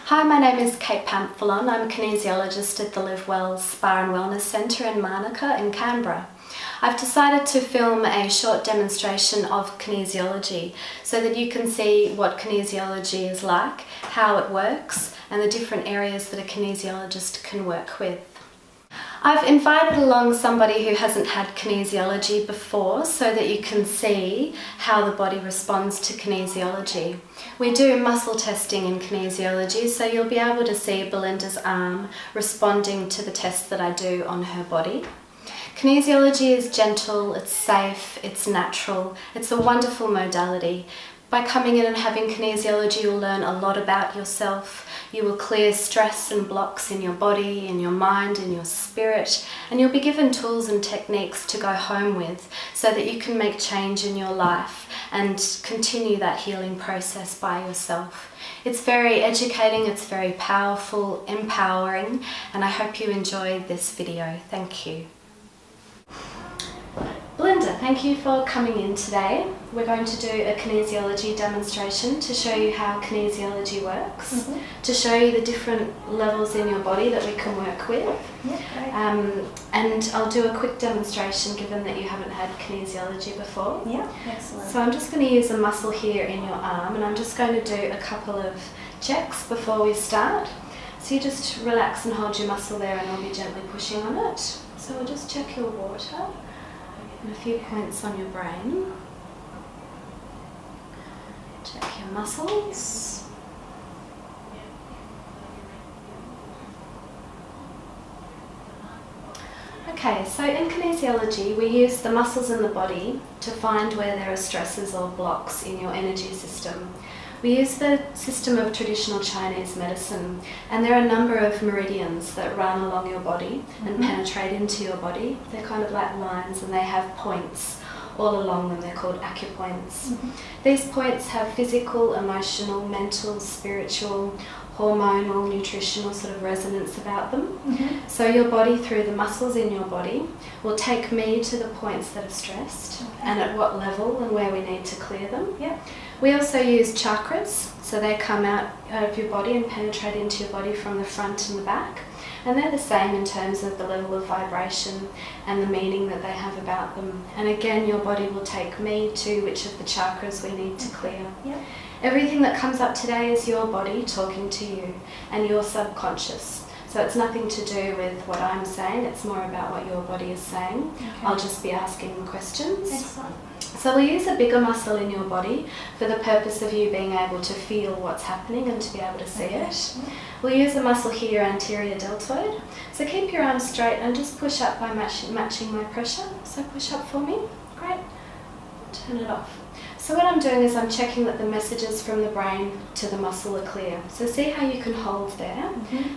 Hi, my name is Kate Pamphilon. I'm a kinesiologist at the Live Well Spa and Wellness Centre in Manuka in Canberra. I've decided to film a short demonstration of kinesiology so that you can see what kinesiology is like, how it works, and the different areas that a kinesiologist can work with. I've invited along somebody who hasn't had kinesiology before so that you can see how the body responds to kinesiology. We do muscle testing in kinesiology, so you'll be able to see Belinda's arm responding to the test that I do on her body. Kinesiology is gentle, it's safe, it's natural, it's a wonderful modality. By coming in and having kinesiology, you'll learn a lot about yourself. You will clear stress and blocks in your body, in your mind, in your spirit, and you'll be given tools and techniques to go home with so that you can make change in your life and continue that healing process by yourself. It's very educating, it's very powerful, empowering, and I hope you enjoyed this video. Thank you. Belinda, thank you for coming in today. We're going to do a kinesiology demonstration to show you how kinesiology works, to show you the different levels in your body that we can work with. Yeah, great. And I'll do a quick demonstration given that you haven't had kinesiology before. Yeah, excellent. So I'm just going to use a muscle here in your arm, and I'm just going to do a couple of checks before we start. So you just relax and hold your muscle there, and I'll be gently pushing on it. So we'll just check your water and a few points on your brain. Check your muscles. Okay, so in kinesiology we use the muscles in the body to find where there are stresses or blocks in your energy system. We use the system of traditional Chinese medicine, and there are a number of meridians that run along your body and penetrate into your body. They're kind of like lines, and they have points all along them. They're called acupoints. These points have physical, emotional, mental, spiritual, hormonal, nutritional sort of resonance about them. So your body, through the muscles in your body, will take me to the points that are stressed and at what level and where we need to clear them. We also use chakras, so they come out of your body and penetrate into your body from the front and the back. And they're the same in terms of the level of vibration and the meaning that they have about them. And again, your body will take me to which of the chakras we need to clear. Everything that comes up today is your body talking to you and your subconscious. So it's nothing to do with what I'm saying, it's more about what your body is saying. I'll just be asking questions. Excellent. So we use a bigger muscle in your body for the purpose of you being able to feel what's happening and to be able to see it. We'll use a muscle here, anterior deltoid. So keep your arms straight and just push up by matching my pressure. So push up for me. Great. Turn it off. So what I'm doing is I'm checking that the messages from the brain to the muscle are clear. So see how you can hold there,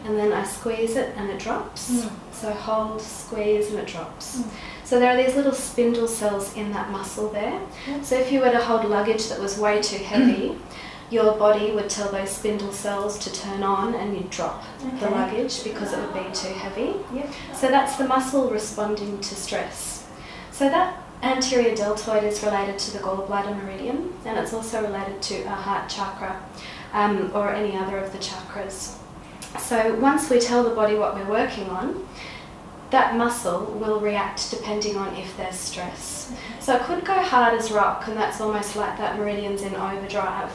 and then I squeeze it and it drops. So hold, squeeze, and it drops. So there are these little spindle cells in that muscle there. So if you were to hold luggage that was way too heavy, your body would tell those spindle cells to turn on and you'd drop the luggage because it would be too heavy. So that's the muscle responding to stress. So that anterior deltoid is related to the gallbladder meridian, and it's also related to a heart chakra or any other of the chakras. So once we tell the body what we're working on, that muscle will react depending on if there's stress. So it could go hard as rock, and that's almost like that meridian's in overdrive,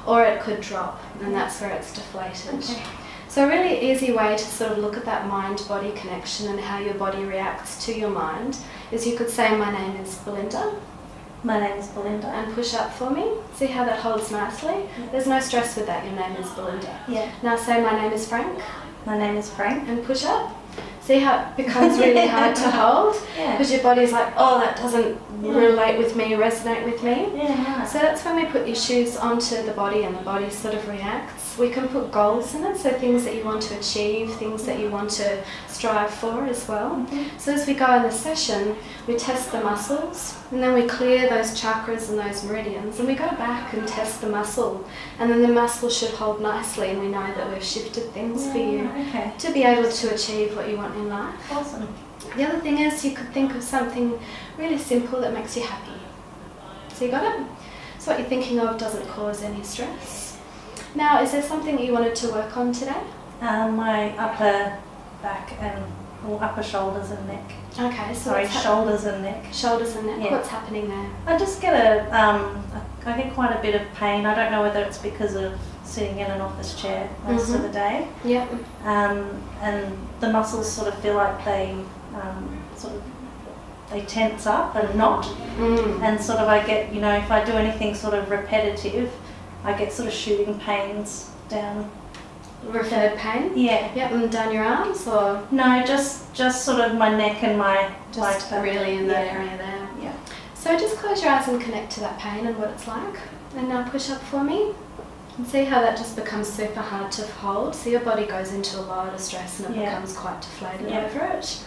or it could drop, and that's where it's deflated. So a really easy way to sort of look at that mind-body connection and how your body reacts to your mind is you could say, my name is Belinda. My name is Belinda. And push up for me. See how that holds nicely? There's no stress with that, your name is Belinda. Now say, my name is Frank. My name is Frank. And push up. See how it becomes really hard to hold? Because your body's like, oh, that doesn't relate with me, resonate with me. So that's when we put issues onto the body and the body sort of reacts. We can put goals in it, so things that you want to achieve, things that you want to strive for as well. So as we go in the session, we test the muscles, and then we clear those chakras and those meridians, and we go back and test the muscle, and then the muscle should hold nicely, and we know that we've shifted things for you to be able to achieve what you want in life. Awesome. The other thing is you could think of something really simple that makes you happy. So you got it? So what you're thinking of doesn't cause any stress. Now, is there something you wanted to work on today? My upper back or upper shoulders and neck. Okay, so Sorry, shoulders and neck. Shoulders and neck. Yeah. What's happening there? I just get I get quite a bit of pain. I don't know whether it's because of sitting in an office chair most of the day. Yep. And the muscles sort of feel like they they tense up and knot. And sort of I get, if I do anything sort of repetitive, I get sort of shooting pains down. Referred pain? Yeah. Yep, and down your arms or? No, just sort of my neck and my Just really in that area there. Yeah. So just close your eyes and connect to that pain and what it's like. And now push up for me. And see how that just becomes super hard to hold. So your body goes into a lot of stress and it becomes quite deflated over it.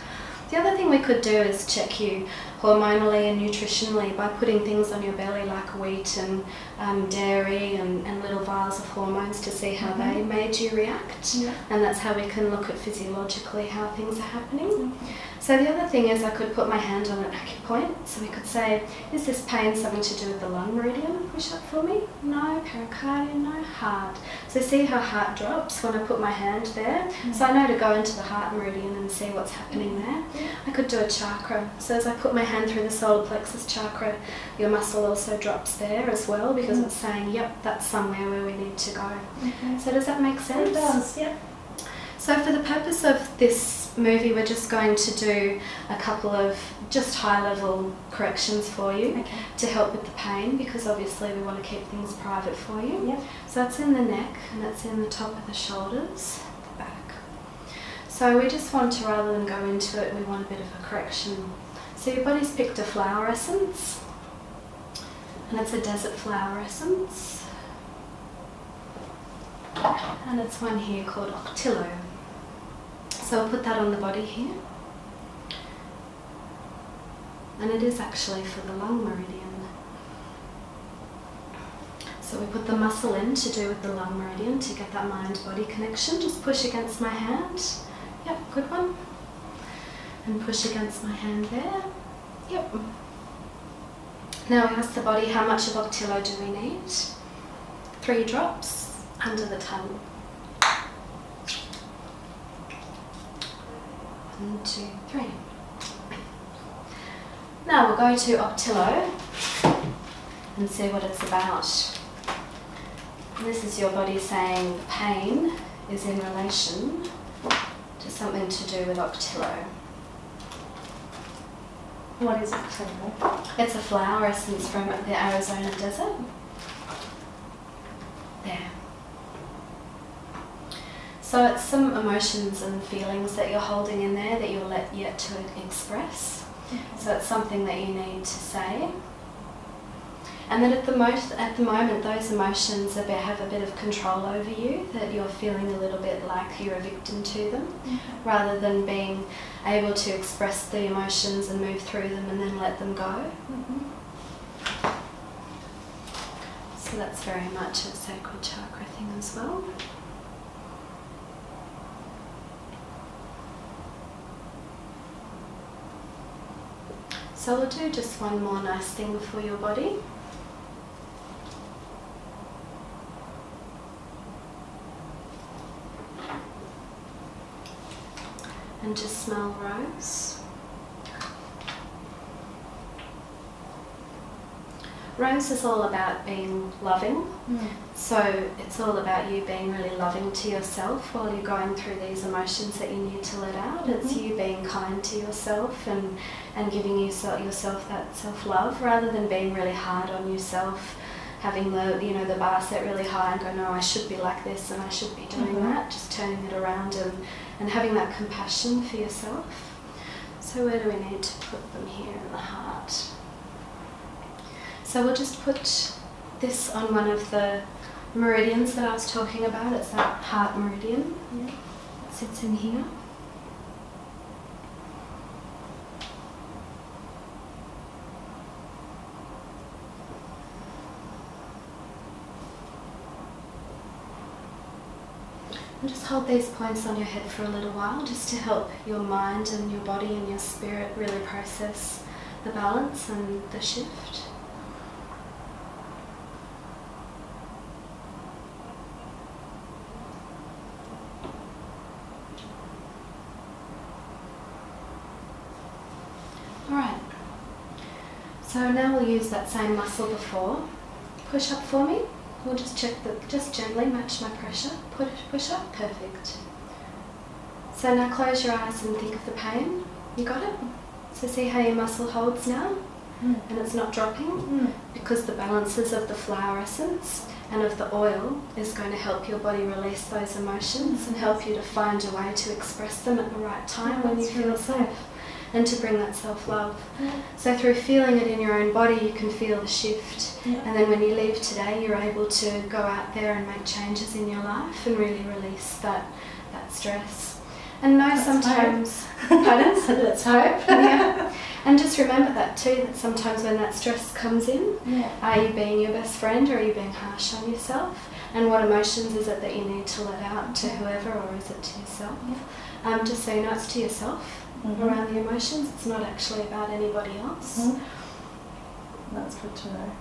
The other thing we could do is check you hormonally and nutritionally by putting things on your belly like wheat and dairy and little vials of hormones to see how they made you react. And that's how we can look at physiologically how things are happening. So the other thing is I could put my hand on an acupoint. So we could say, is this pain something to do with the lung meridian? Push up for me. No. Pericardium, no. Heart. So see how heart drops when I put my hand there. So I know to go into the heart meridian and see what's happening there. I could do a chakra. So as I put my hand through the solar plexus chakra, your muscle also drops there as well because it's saying, yep, that's somewhere where we need to go. So does that make sense? It does, yep. So for the purpose of this movie, we're just going to do a couple of just high-level corrections for you to help with the pain, because obviously we want to keep things private for you. So that's in the neck and that's in the top of the shoulders, the back. So we just want to, rather than go into it, we want a bit of a correction. So your body's picked a flower essence, and it's a desert flower essence. And it's one here called Octillo. So I'll put that on the body here. And it is actually for the lung meridian. So we put the muscle in to do with the lung meridian to get that mind-body connection. Just push against my hand. Yep, good one. And push against my hand there. Yep. Now we ask the body, how much of Octillo do we need? 3 drops under the tongue. 1, 2, 3. Now we'll go to Octillo and see what it's about. And this is your body saying the pain is in relation to something to do with Octillo. What is Octillo? It's a flower essence from the Arizona desert. There. So it's some emotions and feelings that you're holding in there that you're yet to express. So it's something that you need to say. And then at the moment, those emotions have a bit of control over you, that you're feeling a little bit like you're a victim to them, rather than being able to express the emotions and move through them and then let them go. So that's very much a sacral chakra thing as well. So we'll do just one more nice thing for your body. And just smell rose. Rose is all about being loving. So it's all about you being really loving to yourself while you're going through these emotions that you need to let out. It's you being kind to yourself and giving yourself that self-love, rather than being really hard on yourself, having the bar set really high and go, no, I should be like this and I should be doing that. Just turning it around and having that compassion for yourself. So where do we need to put them? Here in the heart. So we'll just put this on one of the meridians that I was talking about. It's that heart meridian. It sits in here. And just hold these points on your head for a little while, just to help your mind and your body and your spirit really process the balance and the shift. Alright. So now we'll use that same muscle before. Push up for me. We'll just check that, just gently match my pressure. Push up, perfect. So now close your eyes and think of the pain. You got it? So see how your muscle holds now? And it's not dropping? Because the balances of the flower essence and of the oil is going to help your body release those emotions and help you to find a way to express them at the right time when you feel safe, and to bring that self-love. So through feeling it in your own body, you can feel the shift. And then when you leave today, you're able to go out there and make changes in your life and really release that stress. And know sometimes... Pardon? Let's hope. Yeah. And just remember that too, that sometimes when that stress comes in, are you being your best friend or are you being harsh on yourself? And what emotions is it that you need to let out to whoever, or is it to yourself? Just so you know, it's to yourself around the emotions. It's not actually about anybody else. That's good to know.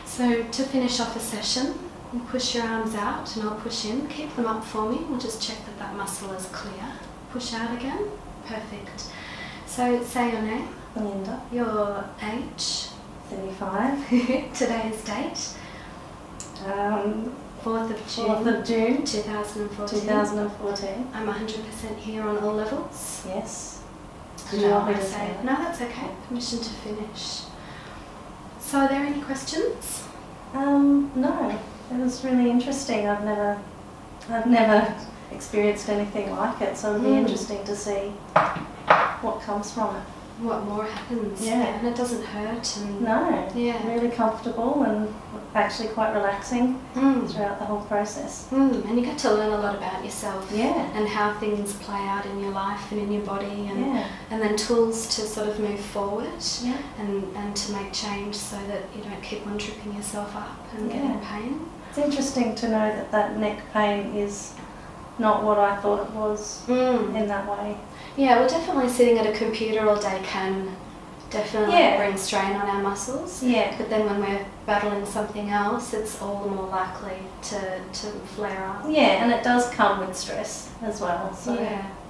So to finish off a session, you push your arms out and I'll push in. Keep them up for me. We'll just check that that muscle is clear. Push out again. Perfect. So say your name. Linda. Your age. 35. Today's date. 4th of June. 4th of June. 2014. 2014. I'm 100% here on all levels. Yes. Did you want me to say? No, that's okay. Permission to finish. So are there any questions? No. It was really interesting. I've never experienced anything like it, so it'll be interesting to see what comes from it. What more happens? Yeah. And it doesn't hurt. And No. Yeah. Really comfortable and actually quite relaxing throughout the whole process. And you get to learn a lot about yourself. Yeah. And how things play out in your life and in your body, and then tools to sort of move forward and to make change so that you don't keep on tripping yourself up and get in pain. It's interesting to know that that neck pain is not what I thought it was in that way. Yeah, well, definitely sitting at a computer all day can definitely bring strain on our muscles. Yeah. But then when we're battling something else, it's all the more likely to flare up. Yeah, and it does come with stress as well. So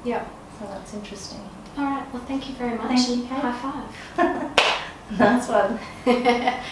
Yeah. So that's interesting. All right. Well, thank you very much. Thank you, Kate. High five. Nice one.